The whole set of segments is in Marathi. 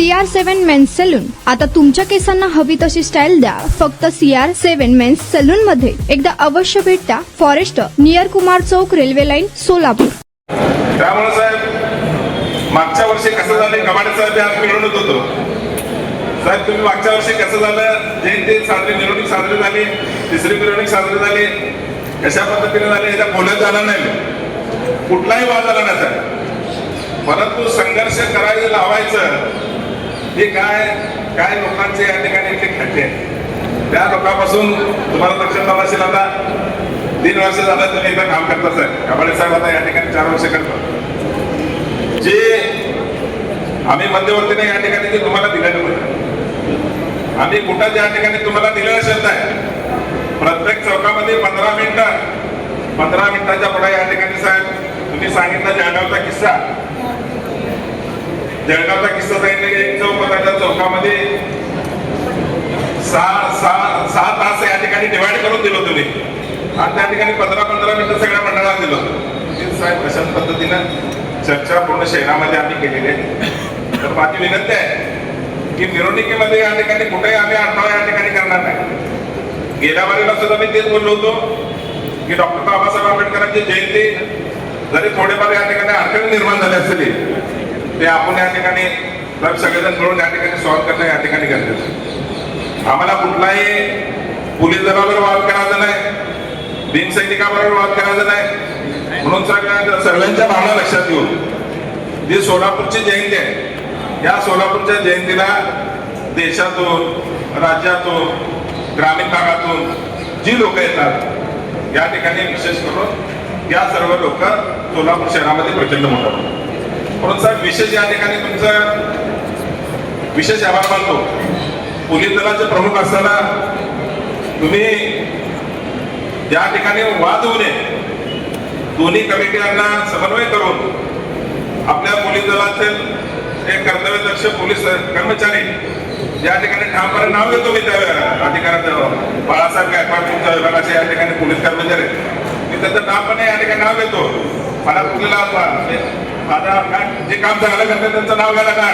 CR7 men's salon. आता तुमच्या केसांना हवी तशी स्टाईल द्या फक्त CR7 मेन्स सलून मध्ये. एकदा अवश्य भेट द्या. फॉरेस्ट नियर कुमार चौक, रेल्वे लाईन, सोलापूर. त्यामुळे साहेब मागच्या वर्षी कसं झालं, गबाडे साहेब आज मिरवणूक होतो साहेब. तुम्ही मागच्या वर्षी कसं झालं, जयंती साजरी, मिरवणूक साजरी झाली, तिसरी मिरवणूक साजरी झाली, कशा पद्धतीने झाली याच्या बोलत झालं नाही, कुठलाही वाद झाला नाही साहेब. परंतु संघर्ष करायचं लावायचं हे काय काय लोकांचे या ठिकाणी इथले खड्डे आहेत. त्या लोकांपासून तुम्हाला लक्षात आलं असेल, आता 3 वर्ष झालं तुम्ही इथं काम करता साहेब. गबाडे साहेब आता या ठिकाणी 4 वर्ष करतात. जे आम्ही मध्यवर्तीने या ठिकाणी ते तुम्हाला दिलेलं होतं, आम्ही कुठं या ठिकाणी तुम्हाला दिलेलं शब्द आहे. प्रत्येक चौकामध्ये 15 मिनिटाच्या पुढे या ठिकाणी साहेब तुम्ही सांगितलं जळगावचा किस्सा सांगितलं की एक चौकाच्या चौकामध्ये 6 तास या ठिकाणी डिवाइड करून दिलो तुम्ही आणि त्या ठिकाणी 15 मिनिटं सगळ्या मंडळाला दिलं होतं. साहेब अशाच पद्धतीनं चर्चा पूर्ण शहरामध्ये आम्ही केलेली आहे. तर माझी विनंती आहे की मिरवणुकीमध्ये या ठिकाणी कुठेही आम्ही अडथळा या ठिकाणी करणार नाही. गेल्या वारीला सुद्धा मी तेच बोललो होतो की डॉक्टर बाबासाहेब आंबेडकरांची जयंती जरी थोडेफार या ठिकाणी अडचणी निर्माण झाले असतील ते आपण या ठिकाणी सगळेजण मिळून या ठिकाणी सॉल्व्ह करणं या ठिकाणी गरजेचं. आम्हाला कुठलाही पोलीस दलावर वाद करायचा नाही, भीमसैनिकाबरोबर वाद करायचा नाही. म्हणून सर्वांच्या भावना लक्षात घेऊन जी सोलापूरची जयंती आहे, या सोलापूरच्या जयंतीला देशातून, राज्यातून, ग्रामीण भागातून जी लोक येतात या ठिकाणी विशेष करून या सर्व लोक सोलापूर शहरामध्ये प्रचंड मोठा. म्हणून साहेब विशेष या ठिकाणी तुमचं विशेष आभार मानतो. पोलीस दलाचे प्रमुख असताना तुम्ही या ठिकाणी वाद होऊ नये, दोन्ही कमिट्यांना समन्वय करून आपल्या पोलीस दलातील एक कर्तव्यदक्ष पोलीस कर्मचारी या ठिकाणी ठामपणे नाव घेतो मी त्या अधिकारात बाळासाहेब गायकवाड तुमच्या विभागाचे या ठिकाणी पोलीस कर्मचारी मी त्याचं ठामपणे या ठिकाणी नाव घेतो. मला कुठलेला माझा जे काम चांगलं करते त्यांचं नाव घ्यायला काय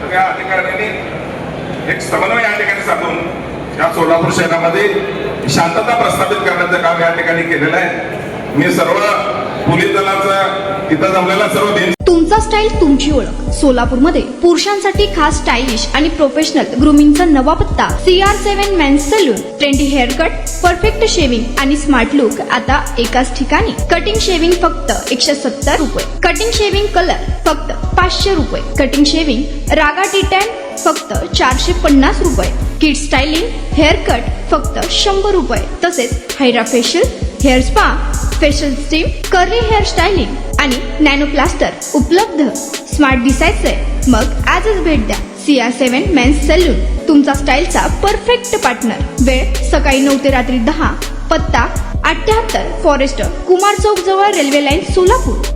तर या अधिकाऱ्यांनी एक समन्वय या ठिकाणी साधून या सोलापूर शहरामध्ये शांतता प्रस्थापित करण्याचं काम या ठिकाणी केलेलं आहे. मी सर्व पोलीस दलाचं इथं जमलेला सर्व तुमचा स्टाईल तुमची ओळख. सोलापूरमध्ये पुरुषांसाठी खास स्टायलिश आणि प्रोफेशनल ग्रूमिंगचा नवा पत्ता CR7 men's salon. Trendy hair cut, perfect shaving आणि स्मार्ट लुक आता एकाच ठिकाणी. कटिंग शेविंग फक्त 170 रुपये. कटिंग शेविंग कलर फक्त 500 रुपये. कटिंग शेविंग रागा टी टॅन फक्त 450 रुपये. किड स्टायलिंग हेअर कट फक्त 100 रुपये. तसेच hydra facial, hair spa, facial steam, curly hair styling आणि नॅनो प्लास्टर उपलब्ध. स्मार्ट दिसायचंय मग आजच भेट द्या CR7 मेन्स सलून, तुमचा स्टाईलचा परफेक्ट पार्टनर. वेळ सकाळी 9 ते रात्री 10. पत्ता 78 फॉरेस्ट कुमार चौक जवळ, रेल्वे लाईन, सोलापूर.